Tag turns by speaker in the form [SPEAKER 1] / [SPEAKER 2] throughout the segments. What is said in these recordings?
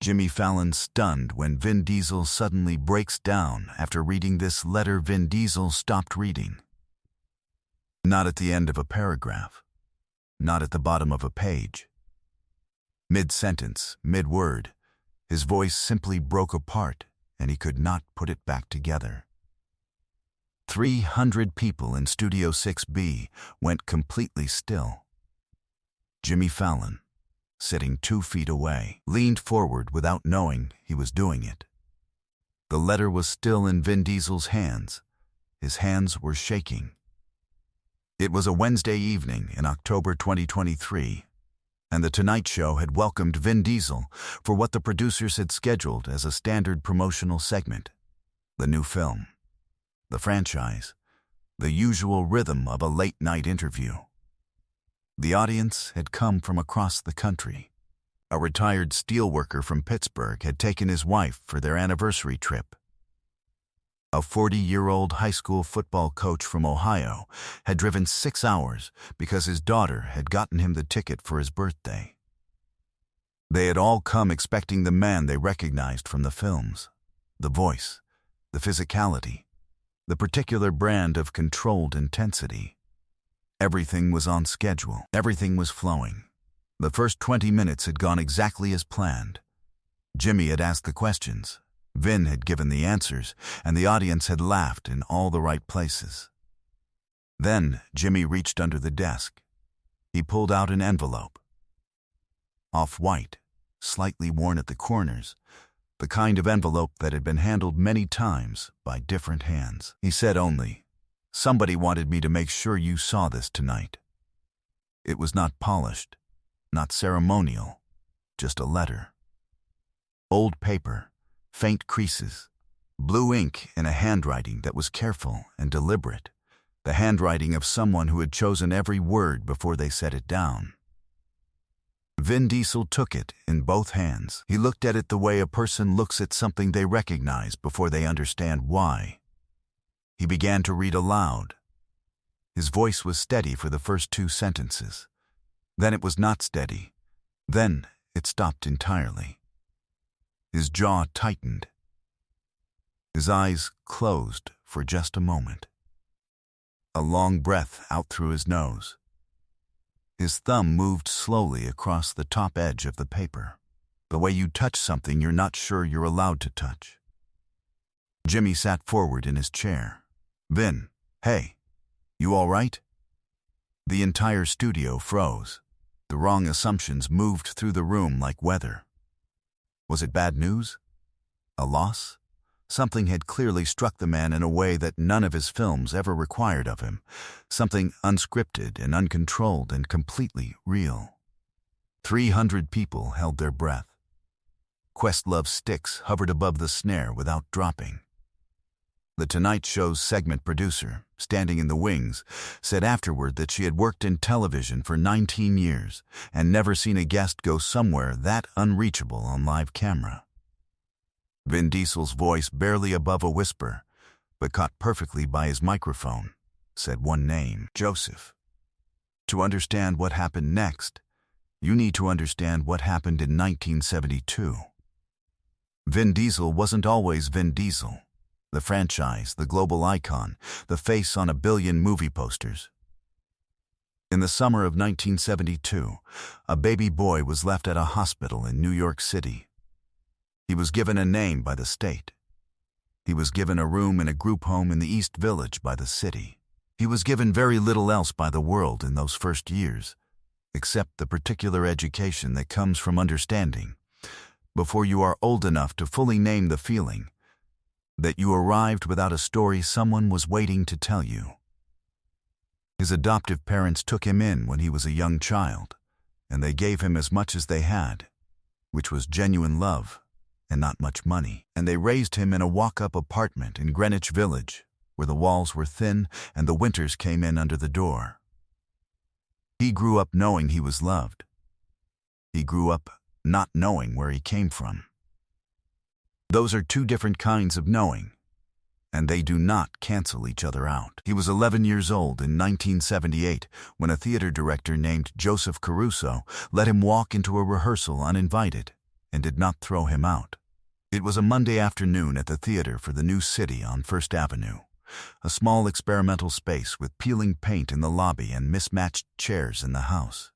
[SPEAKER 1] Jimmy Fallon stunned when Vin Diesel suddenly breaks down after reading this letter Vin Diesel stopped reading. Not at the end of a paragraph. Not at the bottom of a page. Mid-sentence, mid-word, his voice simply broke apart and he could not put it back together. 300 people in Studio 6B went completely still. Jimmy Fallon, sitting 2 feet away, leaned forward without knowing he was doing it. The letter was still in Vin Diesel's hands. His hands were shaking. It was a Wednesday evening in October 2023, and The Tonight Show had welcomed Vin Diesel for what the producers had scheduled as a standard promotional segment. The new film, the franchise, the usual rhythm of a late-night interview. The audience had come from across the country. A retired steelworker from Pittsburgh had taken his wife for their anniversary trip. A 40-year-old high school football coach from Ohio had driven 6 hours because his daughter had gotten him the ticket for his birthday. They had all come expecting the man they recognized from the films, the voice, the physicality, the particular brand of controlled intensity. Everything was on schedule. Everything was flowing. The first 20 minutes had gone exactly as planned. Jimmy had asked the questions. Vin had given the answers, and the audience had laughed in all the right places. Then Jimmy reached under the desk. He pulled out an envelope. Off-white, slightly worn at the corners, the kind of envelope that had been handled many times by different hands. He said only, "Somebody wanted me to make sure you saw this tonight." It was not polished, not ceremonial, just a letter. Old paper, faint creases, blue ink in a handwriting that was careful and deliberate, the handwriting of someone who had chosen every word before they set it down. Vin Diesel took it in both hands. He looked at it the way a person looks at something they recognize before they understand why. He began to read aloud. His voice was steady for the first 2 sentences. Then it was not steady. Then it stopped entirely. His jaw tightened. His eyes closed for just a moment. A long breath out through his nose. His thumb moved slowly across the top edge of the paper, the way you touch something you're not sure you're allowed to touch. Jimmy sat forward in his chair. "Vin, hey, you all right?" The entire studio froze. The wrong assumptions moved through the room like weather. Was it bad news? A loss? Something had clearly struck the man in a way that none of his films ever required of him. Something unscripted and uncontrolled and completely real. 300 people held their breath. Questlove's sticks hovered above the snare without dropping. The Tonight Show's segment producer, standing in the wings, said afterward that she had worked in television for 19 years and never seen a guest go somewhere that unreachable on live camera. Vin Diesel's voice, barely above a whisper, but caught perfectly by his microphone, said one name: Joseph. To understand what happened next, you need to understand what happened in 1972. Vin Diesel wasn't always Vin Diesel. The franchise, the global icon, the face on a billion movie posters. In the summer of 1972, a baby boy was left at a hospital in New York City. He was given a name by the state. He was given a room in a group home in the East Village by the city. He was given very little else by the world in those first years, except the particular education that comes from understanding, before you are old enough to fully name the feeling, that you arrived without a story someone was waiting to tell you. His adoptive parents took him in when he was a young child, and they gave him as much as they had, which was genuine love and not much money. And they raised him in a walk-up apartment in Greenwich Village, where the walls were thin and the winters came in under the door. He grew up knowing he was loved. He grew up not knowing where he came from. Those are 2 different kinds of knowing, and they do not cancel each other out. He was 11 years old in 1978 when a theater director named Joseph Caruso let him walk into a rehearsal uninvited and did not throw him out. It was a Monday afternoon at the theater for the New City on First Avenue, a small experimental space with peeling paint in the lobby and mismatched chairs in the house.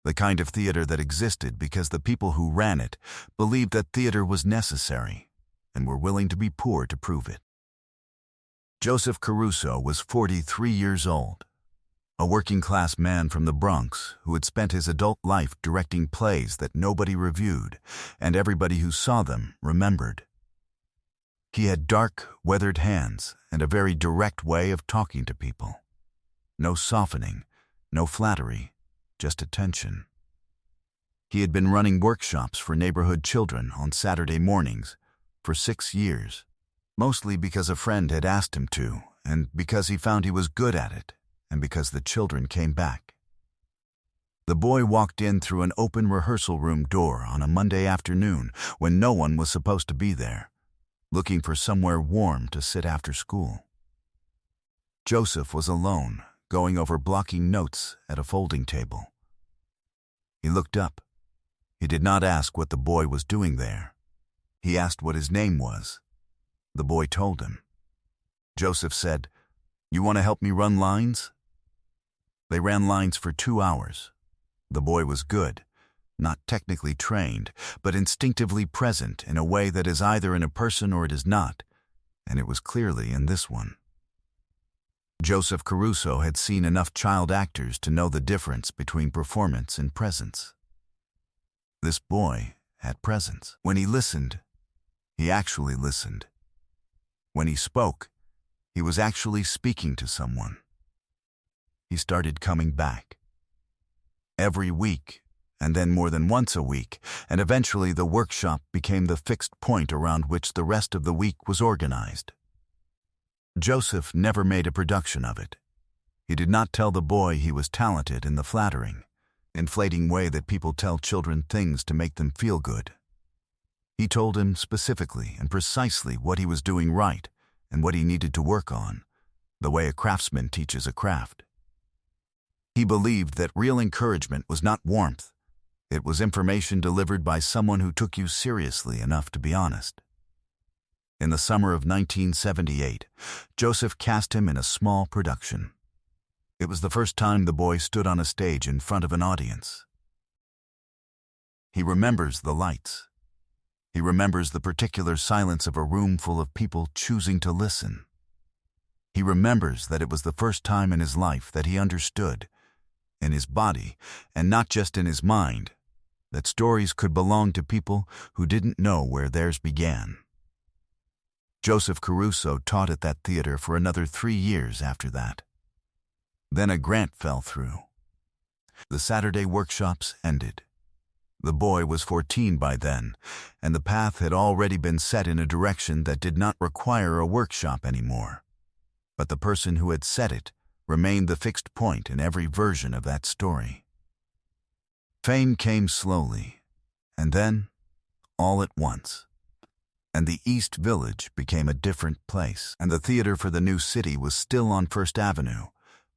[SPEAKER 1] The kind of theater that existed because the people who ran it believed that theater was necessary and were willing to be poor to prove it. Joseph Caruso was 43 years old, a working-class man from the Bronx who had spent his adult life directing plays that nobody reviewed and everybody who saw them remembered. He had dark, weathered hands and a very direct way of talking to people. No softening, no flattery, just attention. He had been running workshops for neighborhood children on Saturday mornings for 6 years, mostly because a friend had asked him to, and because he found he was good at it, and because the children came back. The boy walked in through an open rehearsal room door on a Monday afternoon when no one was supposed to be there, looking for somewhere warm to sit after school. Joseph was alone, going over blocking notes at a folding table. He looked up. He did not ask what the boy was doing there. He asked what his name was. The boy told him. Joseph said, "You want to help me run lines?" They ran lines for 2 hours. The boy was good, not technically trained, but instinctively present in a way that is either in a person or it is not, and it was clearly in this one. Joseph Caruso had seen enough child actors to know the difference between performance and presence. This boy had presence. When he listened, he actually listened. When he spoke, he was actually speaking to someone. He started coming back. Every week, and then more than once a week, and eventually the workshop became the fixed point around which the rest of the week was organized. Joseph never made a production of it. He did not tell the boy he was talented in the flattering, inflating way that people tell children things to make them feel good. He told him specifically and precisely what he was doing right and what he needed to work on, the way a craftsman teaches a craft. He believed that real encouragement was not warmth. It was information delivered by someone who took you seriously enough to be honest. In the summer of 1978, Joseph cast him in a small production. It was the first time the boy stood on a stage in front of an audience. He remembers the lights. He remembers the particular silence of a room full of people choosing to listen. He remembers that it was the first time in his life that he understood, in his body, and not just in his mind, that stories could belong to people who didn't know where theirs began. Joseph Caruso taught at that theater for another 3 years after that. Then a grant fell through. The Saturday workshops ended. The boy was 14 by then, and the path had already been set in a direction that did not require a workshop anymore. But the person who had set it remained the fixed point in every version of that story. Fame came slowly, and then, all at once. And the East Village became a different place, and the theater for the New City was still on First Avenue,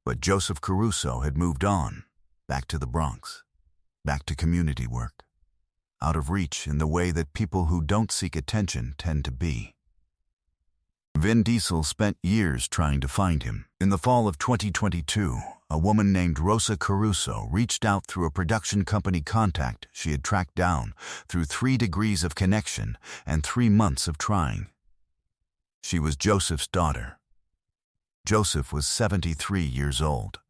[SPEAKER 1] but Joseph Caruso had moved on, back to the Bronx, back to community work, out of reach in the way that people who don't seek attention tend to be. Vin Diesel spent years trying to find him. In the fall of 2022, a woman named Rosa Caruso reached out through a production company contact she had tracked down through 3 degrees of connection and 3 months of trying. She was Joseph's daughter. Joseph was 73 years old.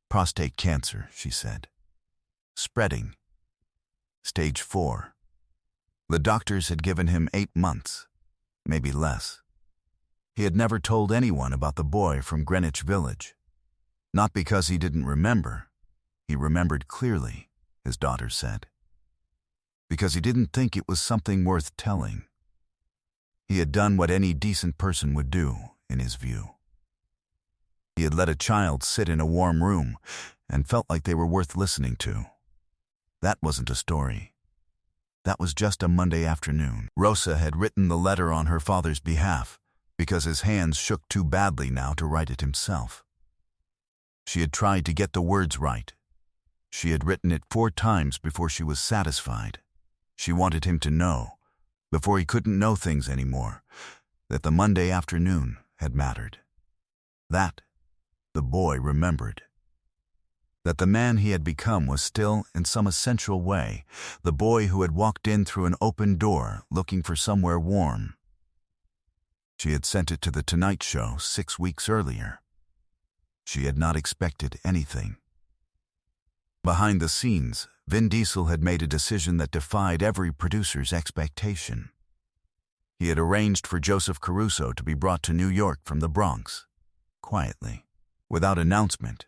[SPEAKER 1] Prostate cancer, she said. Spreading. Stage 4. The doctors had given him 8 months, maybe less. He had never told anyone about the boy from Greenwich Village. Not because he didn't remember. He remembered clearly, his daughter said. Because he didn't think it was something worth telling. He had done what any decent person would do, in his view. He had let a child sit in a warm room and felt like they were worth listening to. That wasn't a story. That was just a Monday afternoon. Rosa had written the letter on her father's behalf because his hands shook too badly now to write it himself. She had tried to get the words right. She had written it 4 times before she was satisfied. She wanted him to know, before he couldn't know things anymore, that the Monday afternoon had mattered. That, the boy remembered. That the man he had become was still, in some essential way, the boy who had walked in through an open door looking for somewhere warm. She had sent it to The Tonight Show 6 weeks earlier. She had not expected anything. Behind the scenes, Vin Diesel had made a decision that defied every producer's expectation. He had arranged for Joseph Caruso to be brought to New York from the Bronx, quietly, without announcement,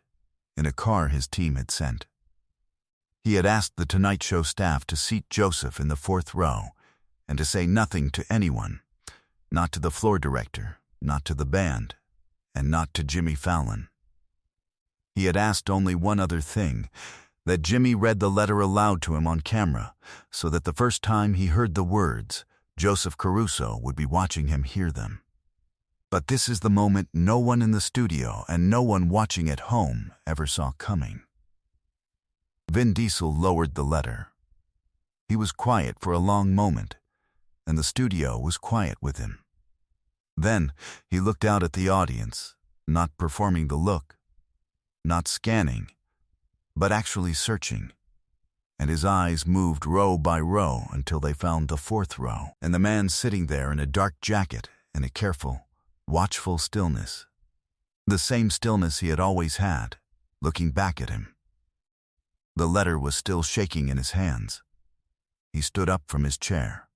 [SPEAKER 1] in a car his team had sent. He had asked The Tonight Show staff to seat Joseph in the 4th row and to say nothing to anyone, not to the floor director, not to the band, and not to Jimmy Fallon. He had asked only one other thing, that Jimmy read the letter aloud to him on camera, so that the first time he heard the words, Joseph Caruso would be watching him hear them. But this is the moment no one in the studio and no one watching at home ever saw coming. Vin Diesel lowered the letter. He was quiet for a long moment, and the studio was quiet with him. Then he looked out at the audience, not performing the look, not scanning, but actually searching, and his eyes moved row by row until they found the 4th row, and the man sitting there in a dark jacket and a careful, watchful stillness. The same stillness he had always had, looking back at him. The letter was still shaking in his hands. He stood up from his chair.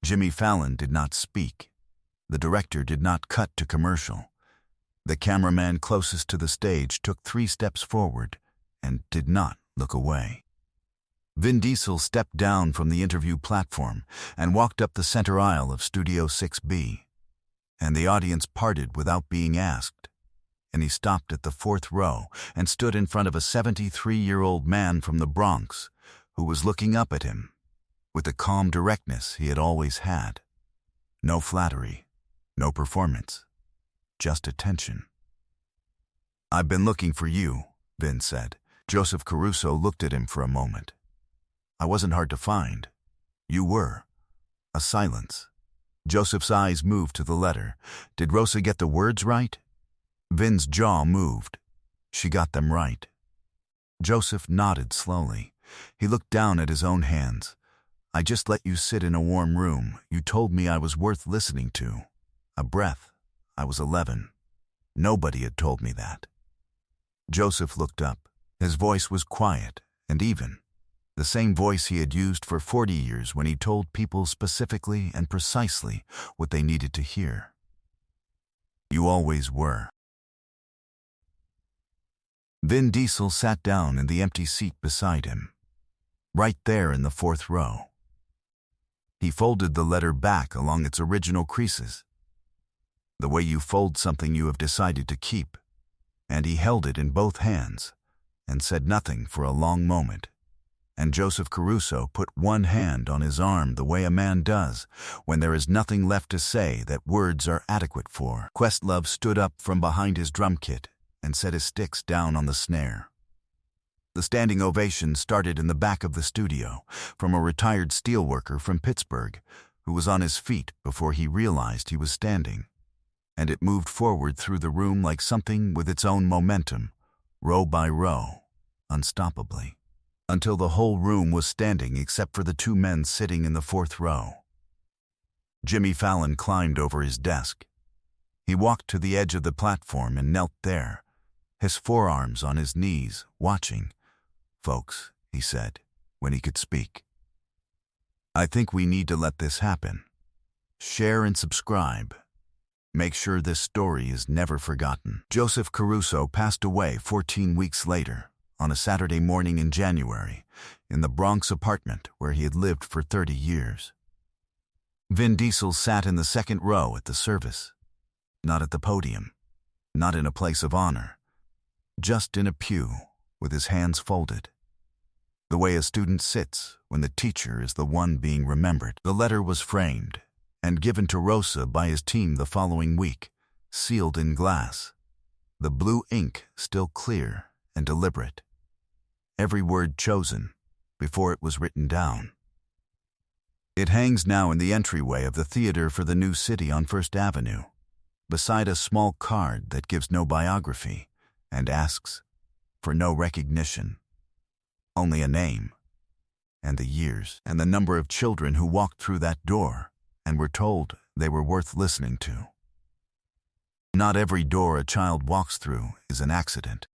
[SPEAKER 1] Jimmy Fallon did not speak. The director did not cut to commercial. The cameraman closest to the stage took 3 steps forward and did not look away. Vin Diesel stepped down from the interview platform and walked up the center aisle of Studio 6B. And the audience parted without being asked. And he stopped at the 4th row and stood in front of a 73-year-old man from the Bronx who was looking up at him with the calm directness he had always had. No flattery, no performance, just attention. "I've been looking for you," Vin said. Joseph Caruso looked at him for a moment. "I wasn't hard to find. You were." A silence. Joseph's eyes moved to the letter. Did Rosa get the words right? Vin's jaw moved. She got them right. Joseph nodded slowly. He looked down at his own hands. "I just let you sit in a warm room. You told me I was worth listening to. A breath. I was 11. Nobody had told me that." Joseph looked up. His voice was quiet and even. The same voice he had used for 40 years when he told people specifically and precisely what they needed to hear. "You always were." Vin Diesel sat down in the empty seat beside him, right there in the 4th row. He folded the letter back along its original creases, the way you fold something you have decided to keep, and he held it in both hands and said nothing for a long moment. And Joseph Caruso put one hand on his arm the way a man does when there is nothing left to say that words are adequate for. Questlove stood up from behind his drum kit and set his sticks down on the snare. The standing ovation started in the back of the studio from a retired steelworker from Pittsburgh who was on his feet before he realized he was standing, and it moved forward through the room like something with its own momentum, row by row, unstoppably, until the whole room was standing except for the 2 men sitting in the 4th row. Jimmy Fallon climbed over his desk. He walked to the edge of the platform and knelt there, his forearms on his knees, watching. "Folks," he said, when he could speak, "I think we need to let this happen. Share and subscribe. Make sure this story is never forgotten." Joseph Caruso passed away 14 weeks later, on a Saturday morning in January, in the Bronx apartment where he had lived for 30 years. Vin Diesel sat in the 2nd row at the service, not at the podium, not in a place of honor, just in a pew with his hands folded, the way a student sits when the teacher is the one being remembered. The letter was framed and given to Rosa by his team the following week, sealed in glass, the blue ink still clear and deliberate. Every word chosen before it was written down. It hangs now in the entryway of the theater for the new city on First Avenue, beside a small card that gives no biography and asks for no recognition, only a name, and the years and the number of children who walked through that door and were told they were worth listening to. Not every door a child walks through is an accident.